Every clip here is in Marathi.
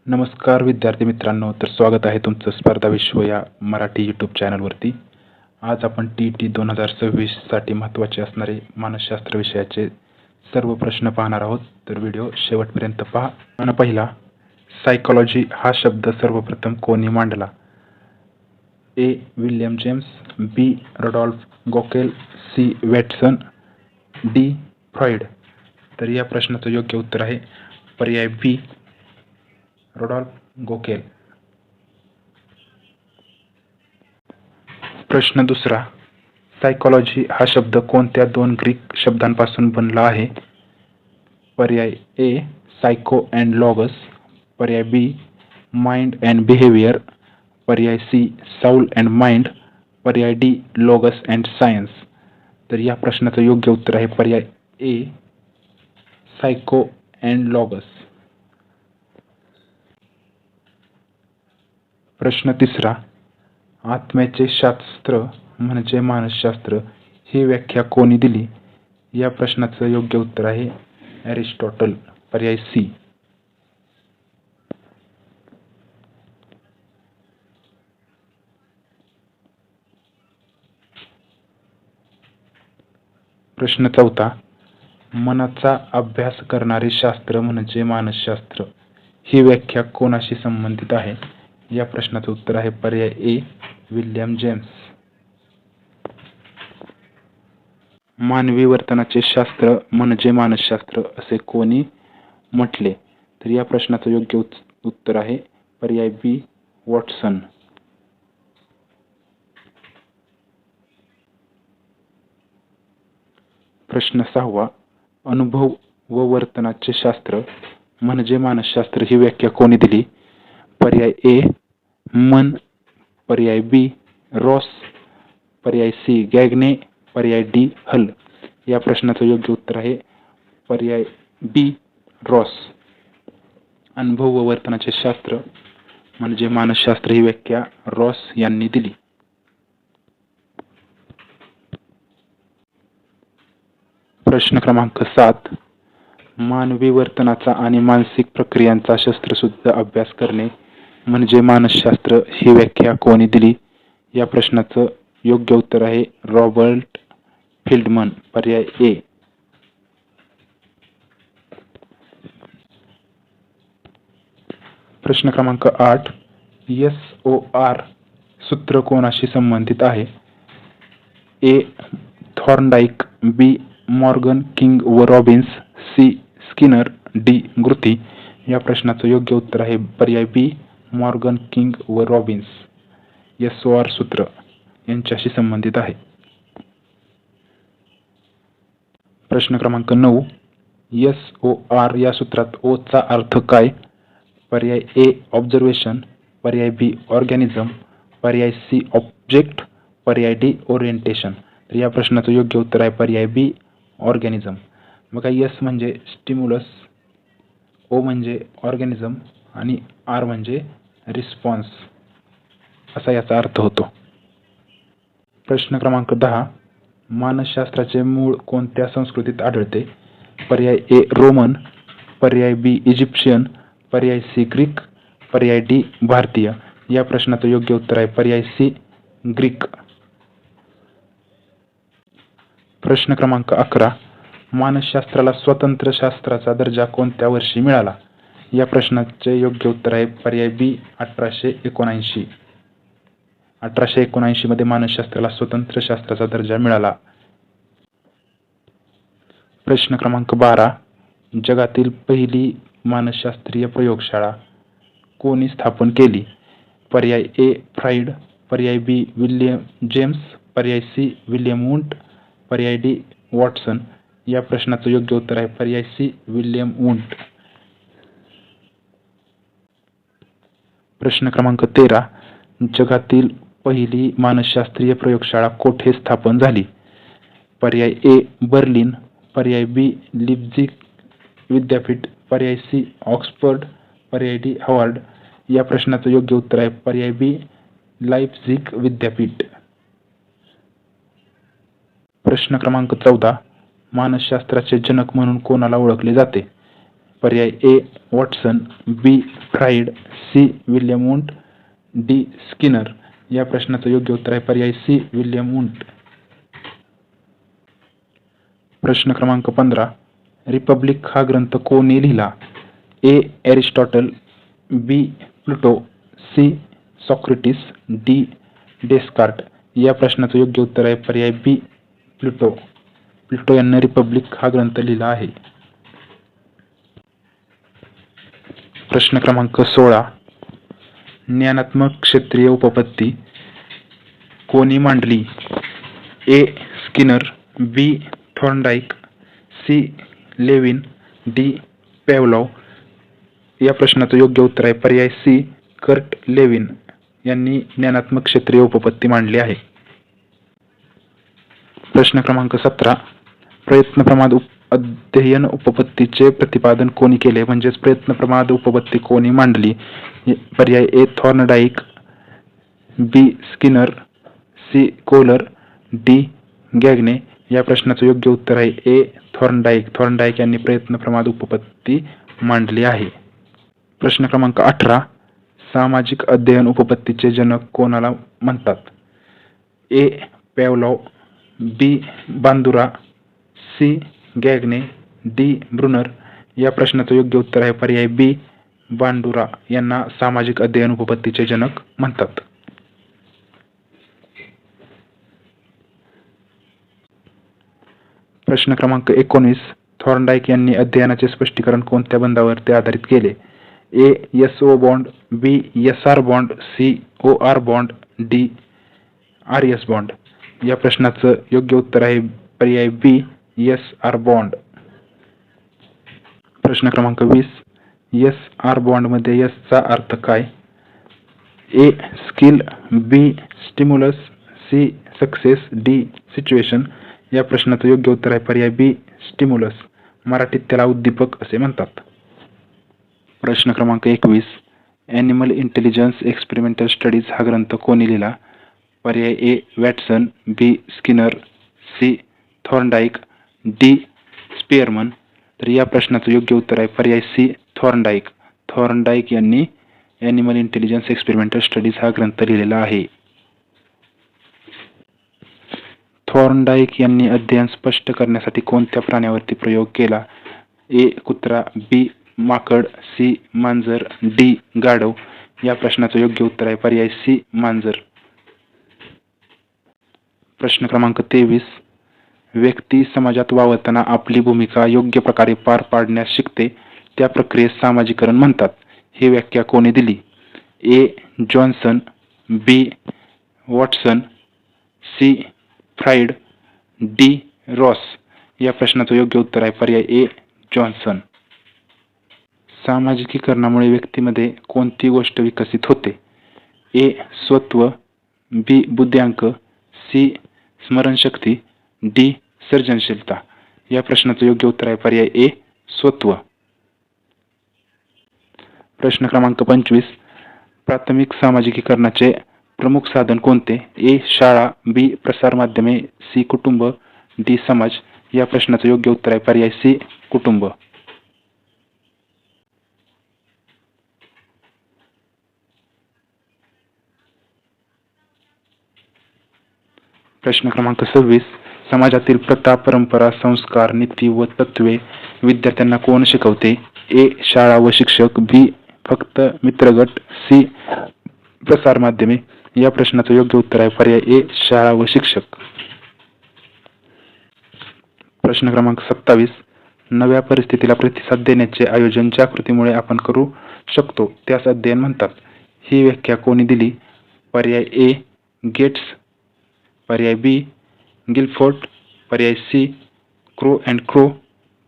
नमस्कार विद्यार्थी मित्रांनो, तर स्वागत आहे तुमचं स्पर्धा विश्व या मराठी यूट्यूब चॅनलवरती. आज आपण TET 2026साठी महत्त्वाचे असणारे मानसशास्त्र विषयाचे सर्व प्रश्न पाहणार आहोत. तर व्हिडिओ शेवटपर्यंत पहा. आणि पहिला, सायकॉलॉजी हा शब्द सर्वप्रथम कोणी मांडला? A. William James, B. रडॉल्फ गॉकेल, C. Watson, D. Freud. तर या प्रश्नाचं योग्य उत्तर आहे पर्याय B. रडॉल्फ गॉकेल. प्रश्न दुसरा, सायकॉलॉजी हा शब्द कोणत्या दोन ग्रीक शब्दांपासून बनला आहे? पर्याय A. सायको अँड लॉगस, पर्याय B. माइंड अँड बिहेवियर, पर्याय C. साऊल अँड माइंड, पर्याय D. Logos and science. तर या प्रश्नाचं योग्य उत्तर आहे पर्याय A. Saiko and logos. प्रश्न तिसरा, आत्म्याचे शास्त्र म्हणजे मानसशास्त्र ही व्याख्या कोणी दिली? या प्रश्नाचं योग्य उत्तर आहे ॲरिस्टॉटल, पर्याय C. प्रश्न चौथा, मनाचा अभ्यास करणारे शास्त्र म्हणजे मानसशास्त्र ही व्याख्या कोणाशी संबंधित आहे? या प्रश्नाचं उत्तर आहे पर्याय A. William James. मानवी वर्तनाचे शास्त्र म्हणजे मानसशास्त्र असे कोणी म्हटले? तर या प्रश्नाचं योग्य उत्तर आहे पर्याय B. वॉटसन. प्रश्न सहावा, अनुभव व वर्तनाचे शास्त्र म्हणजे मानसशास्त्र ही व्याख्या कोणी दिली? पर्याय A. मन, पर्याय B. रॉस, पर्याय C. गॅग्ने, पर्याय D. हल. या प्रश्नाचं योग्य उत्तर आहे पर्याय B. रॉस. अनुभव व वर्तनाचे शास्त्र म्हणजे मानसशास्त्र ही व्याख्या रॉस यांनी दिली. प्रश्न क्रमांक 7, मानवी वर्तनाचा आणि मानसिक प्रक्रियांचा शस्त्रशुद्ध अभ्यास करणे म्हणजे मानसशास्त्र ही व्याख्या कोणी दिली? या प्रश्नाचं योग्य उत्तर आहे रॉबर्ट फील्डमन, पर्याय A. प्रश्न क्रमांक 8, SOR सूत्र कोणाशी संबंधित आहे? A. Thorndike, B. Morgan, king व रॉबिन्स, C. Skinner, D. ग्रुथी. या प्रश्नाचं योग्य उत्तर आहे पर्याय B. मॉर्गन, किंग व रॉबिन्स. SOR सूत्र यांच्याशी संबंधित आहे. प्रश्न क्रमांक 9, SOR या सूत्रात O चा अर्थ काय? पर्याय A. ऑब्झर्वेशन, पर्याय B. ऑर्गॅनिझम, पर्याय C. ऑब्जेक्ट, पर्याय D. ओरिएंटेशन. तर या प्रश्नाचं योग्य उत्तर आहे पर्याय B. ऑर्गॅनिझम. बघा, S म्हणजे स्टिम्युलस, O म्हणजे ऑर्गॅनिझम आणि R म्हणजे रिस्पॉन्स असा याचा अर्थ होतो. प्रश्न क्रमांक 10, मानसशास्त्राचे मूळ कोणत्या संस्कृतीत आढळते? पर्याय A. रोमन, पर्याय B. इजिप्शियन, पर्याय C. ग्रीक, पर्याय D. भारतीय. या प्रश्नाचं योग्य उत्तर आहे पर्याय C. ग्रीक. प्रश्न क्रमांक 11, मानसशास्त्राला स्वतंत्र शास्त्राचा दर्जा कोणत्या वर्षी मिळाला? या प्रश्नाचे योग्य उत्तर आहे पर्याय B. 1879. 1879 मध्ये मानसशास्त्राला स्वतंत्र शास्त्राचा दर्जा मिळाला. प्रश्न क्रमांक 12, जगातील पहिली मानसशास्त्रीय प्रयोगशाळा कोणी स्थापन केली? पर्याय A. फ्राइड, पर्याय B. विल्यम जेम्स, पर्याय C. विल्यम वुंट, पर्याय D. वॉटसन. या प्रश्नाचं योग्य उत्तर आहे पर्याय C. William won't. प्रश्न क्रमांक 13, जगातील पहिली मानसशास्त्रीय प्रयोगशाळा कोठे स्थापन झाली? पर्याय A. बर्लिन, पर्याय B. लिप्झिग विद्यापीठ, पर्याय C. ऑक्सफर्ड, पर्याय D. हार्वर्ड. या प्रश्नाचं योग्य उत्तर आहे पर्याय B. लाइप्झिग विद्यापीठ. प्रश्न क्रमांक 14, मानसशास्त्राचे जनक म्हणून कोणाला ओळखले जाते? पर्याय A Watson, B Freud, C William Wundt, D Skinner. या प्रश्नाचं योग्य उत्तर आहे पर्याय सी विल्यम वुंट. प्रश्न क्रमांक 15. रिपब्लिक हा ग्रंथ कोणी लिहिला? ए एरिस्टॉटल, बी प्लुटो, सी सॉक्रेटिस, डी डेस्कार्ट. या प्रश्नाचं योग्य उत्तर आहे पर्याय बी प्लुटो. प्लुटो यांनी रिपब्लिक हा ग्रंथ लिहिला आहे. प्रश्न क्रमांक 16. ज्ञानात्मक क्षेत्रीय उपपत्ती कोणी मांडली? ए स्किनर, बी थॉर्नडाईक, सी लेविन, डी पॅव्लॉव. या प्रश्नाचं योग्य उत्तर आहे पर्याय सी कर्ट लेविन यांनी ज्ञानात्मक क्षेत्रीय उपपत्ती मांडली आहे. प्रश्न क्रमांक 17. प्रयत्नप्रमाद अध्ययन उपपत्तीचे प्रतिपादन कोणी केले? म्हणजेच प्रयत्नप्रमाद उपपत्ती कोणी मांडली? पर्याय ए थॉर्नडाईक, बी स्किनर, सी कोलर, डी गॅग्ने. या प्रश्नाचं योग्य उत्तर आहे ए थॉर्नडाईक. थॉर्नडाईक यांनी प्रयत्नप्रमाद उपपत्ती मांडली आहे. प्रश्न क्रमांक 18. सामाजिक अध्ययन उपपत्तीचे जनक कोणाला म्हणतात? ए पॅव्लॉव, बी बांदुरा, सी गॅग्ने, डी ब्रुनर. या प्रश्नाचं योग्य उत्तर आहे पर्याय बी बांडुरा यांना सामाजिक अध्ययन उपपत्तीचे जनक म्हणतात. प्रश्न क्रमांक 19. थॉर्नडाईक यांनी अध्ययनाचे स्पष्टीकरण कोणत्या बंधावरती आधारित केले? A SO bond, B SR bond, C OR bond, D RS bond. या प्रश्नाचं योग्य उत्तर आहे पर्याय बी एसआर बॉन्ड. प्रश्न क्रमांक 20. एसआर बॉन्ड मध्ये एस चा अर्थ काय? A skill, B stimulus, C success, D situation. या प्रश्नाचं योग्य उत्तर आहे पर्याय बी स्टिम्युलस. मराठीत त्याला उद्दीपक असे म्हणतात. प्रश्न क्रमांक 21. ॲनिमल इंटेलिजन्स एक्सपेरिमेंटल स्टडीज हा ग्रंथ कोणी लिहिला? पर्याय ए वॅटसन, बी स्किनर, सी थॉर्नडाईक, डी स्पिअरमन. तर या प्रश्नाचं योग्य उत्तर आहे पर्याय सी थॉर्नडाईक. थॉर्नडाईक यांनी ॲनिमल इंटेलिजन्स एक्सपेरिमेंटल स्टडीज हा ग्रंथ लिहिलेला आहे. थॉर्नडाईक यांनी अध्ययन स्पष्ट करण्यासाठी कोणत्या प्राण्यावरती प्रयोग केला? ए कुत्रा, बी माकड, सी मांजर, डी गाढव. या प्रश्नाचं योग्य उत्तर आहे पर्याय सी मांजर. प्रश्न क्रमांक 23. व्यक्ती समाजात वावरताना आपली भूमिका योग्य प्रकारे पार पाडण्यास शिकते त्या प्रक्रियेस सामाजिकरण म्हणतात. ही व्याख्या कोणी दिली? A Johnson, B Watson, C Freud, D Ross. या प्रश्नाचं योग्य उत्तर आहे पर्याय ए जॉन्सन. सामाजिकीकरणामुळे व्यक्तीमध्ये कोणती गोष्ट विकसित होते? ए स्वत्व, बी बुद्ध्यांक, सी स्मरणशक्ती, डी सर्जनशीलता. या प्रश्नाचं योग्य उत्तर आहे पर्याय ए स्वत्व. प्रश्न क्रमांक 25. प्राथमिक सामाजिकीकरणाचे प्रमुख साधन कोणते? ए शाळा, बी प्रसारमाध्यमे, सी कुटुंब, डी समाज. या प्रश्नाचं योग्य उत्तर आहे पर्याय सी कुटुंब. प्रश्न क्रमांक 26. समाजातील प्रथा, परंपरा, संस्कार, नीती व तत्वे विद्यार्थ्यांना कोण शिकवते? ए शाळा व शिक्षक, बी फक्त मित्रगट, सी प्रसार माध्यमे. या प्रश्नाचं योग्य उत्तर आहे पर्याय ए शाळा व शिक्षक. प्रश्न क्रमांक 27. नव्या परिस्थितीला प्रतिसाद देण्याचे आयोजन ज्या कृतीमुळे आपण करू शकतो त्यास अध्ययन म्हणतात. ही व्याख्या कोणी दिली? पर्याय ए गेट्स, पर्याय बी गिलफोर्ड, पर्याय सी क्रो अँड क्रो,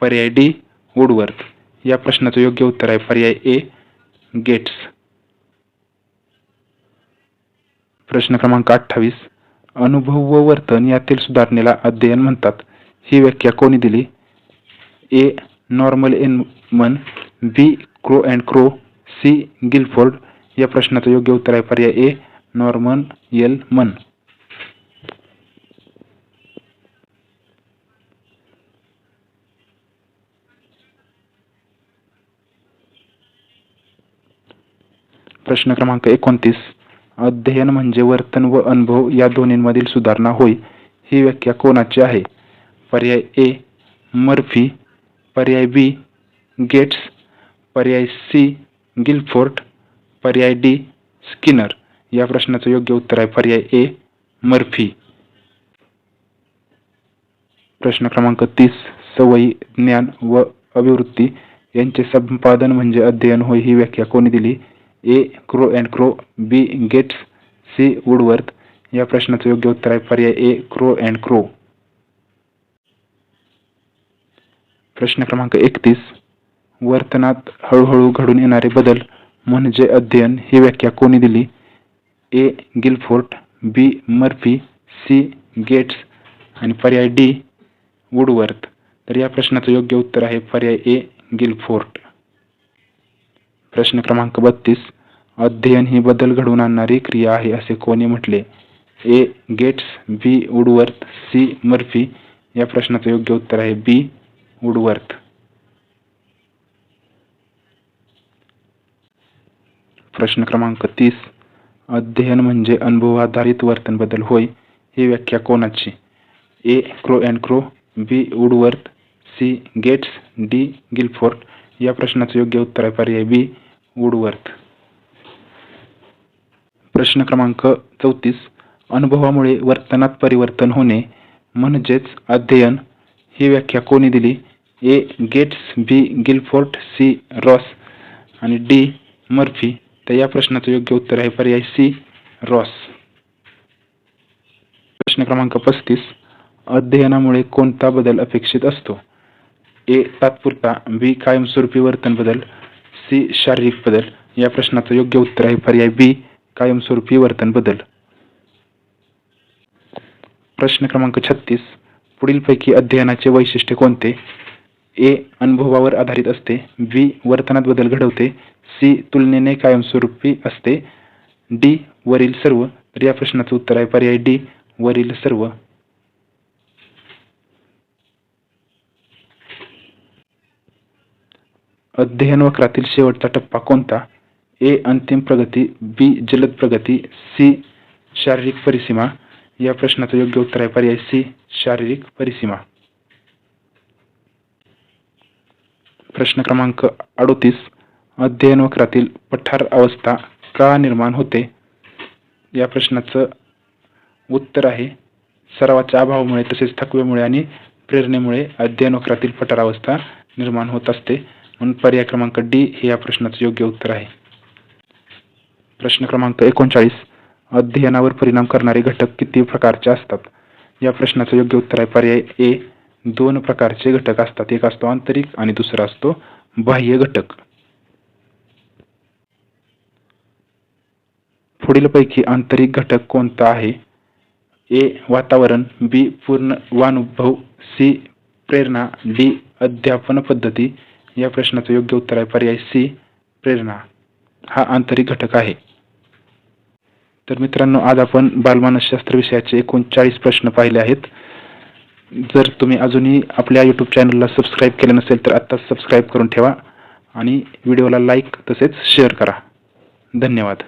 पर्याय डी वुडवर्थ. या प्रश्नाचं योग्य उत्तर आहे पर्याय ए गेट्स. प्रश्न क्रमांक 28. अनुभव व वर्तन यातील सुधारणेला अध्ययन म्हणतात. ही व्याख्या कोणी दिली? A Norman Munn, B Crow and Crow, C Guilford. या प्रश्नाचं योग्य उत्तर आहे पर्याय ए नॉर्मन एल मन. प्रश्न क्रमांक 29. अध्ययन म्हणजे वर्तन व अनुभव या दोन्हींमधील सुधारणा होय. ही व्याख्या कोणाची आहे? पर्याय ए मर्फी, पर्याय बी गेट्स, पर्याय सी गिलफोर्ट, पर्याय डी स्किनर. या प्रश्नाचं योग्य उत्तर आहे पर्याय ए मर्फी. प्रश्न क्रमांक 30. सवयी, ज्ञान व अभिवृत्ती यांचे संपादन म्हणजे अध्ययन होय. ही व्याख्या कोणी दिली? A Crow and Crow, B Gates, C Woodworth. या प्रश्नाचं योग्य उत्तर आहे पर्याय ए क्रो अँड क्रो. प्रश्न क्रमांक 31. वर्तनात हळूहळू घडून येणारे बदल म्हणजे अध्ययन. ही व्याख्या कोणी दिली? ए गिलफोर्ट, बी मर्फी, सी गेट्स आणि पर्याय डी वुडवर्थ. तर या प्रश्नाचं योग्य उत्तर आहे पर्याय ए गिलफोर्ट. प्रश्न क्रमांक 32. अध्ययन ही बदल घडवून आणणारी क्रिया आहे असे कोणी म्हटले? A Gates, B Woodworth, C Murphy. या प्रश्नाचं योग्य उत्तर आहे बी वुडवर्थ. प्रश्न क्रमांक 30. अध्ययन म्हणजे अनुभव आधारित वर्तन बदल होय. ही व्याख्या कोणाची? A Crow and Crow, B Woodworth, C Gates, D Guilford. या प्रश्नाचं योग्य उत्तर आहे पर्याय बी वुडवर्थ. प्रश्न क्रमांक 34. अनुभवामुळे वर्तनात परिवर्तन होणे म्हणजेच अध्ययन. ही व्याख्या कोणी दिली? A Gates, B Guilford, C Ross आणि डी मर्फी. तर या प्रश्नाचं योग्य उत्तर आहे पर्याय सी रॉस. प्रश्न क्रमांक 35. अध्ययनामुळे कोणता बदल अपेक्षित असतो? ए तात्पुरता, बी कायमस्वरूपी वर्तन बदल, सी शारीरिक बदल. या प्रश्नाचं योग्य उत्तर आहे पर्याय बी कायमस्वरूपी वर्तन बदल. प्रश्न क्रमांक 36. पुढीलपैकी अध्ययनाचे वैशिष्ट्य कोणते? ए अनुभवावर आधारित असते, बी वर्तनात बदल घडवते, सी तुलनेने कायमस्वरूपी असते, डी वरील सर्व. तर या प्रश्नाचं उत्तर आहे पर्याय डी वरील सर्व. अध्ययन वक्रातील शेवटचा टप्पा कोणता? ए अंतिम प्रगती, बी जलद प्रगती, सी शारीरिक परिसीमा. या प्रश्नाचं योग्य उत्तर आहे पर्याय सी शारीरिक परिसीमा. प्रश्न क्रमांक 38. अध्ययन वक्रातील पठार अवस्था का निर्माण होते? या प्रश्नाचं उत्तर आहे सरावाच्या अभावामुळे, तसेच थकव्यामुळे आणि प्रेरणेमुळे अध्ययन वक्रातील पठार अवस्था निर्माण होत असते. म्हणून पर्याय क्रमांक डी हे या प्रश्नाचं योग्य उत्तर आहे. प्रश्न क्रमांक 39. अध्ययनावर परिणाम करणारे घटक किती प्रकारचे असतात? या प्रश्नाचं योग्य उत्तर आहे पर्याय ए 2 प्रकारचे घटक असतात. एक असतो आंतरिक आणि दुसरा असतो बाह्य घटक. पुढीलपैकी आंतरिक घटक कोणता आहे? ए वातावरण, बी पूर्वानुभव, सी प्रेरणा, डी अध्यापन पद्धती. या प्रश्नाचं योग्य उत्तर आहे पर्याय सी प्रेरणा हा आंतरिक घटक आहे. तर मित्रांनो, आज आपण बालमानसशास्त्र विषयाचे एकूण 40 प्रश्न पाहिले आहेत. जर तुम्ही अजूनही आपल्या यूट्यूब चॅनलला सबस्क्राईब केलं नसेल तर आत्ताच सबस्क्राईब करून ठेवा आणि व्हिडिओला लाईक तसेच शेअर करा. धन्यवाद.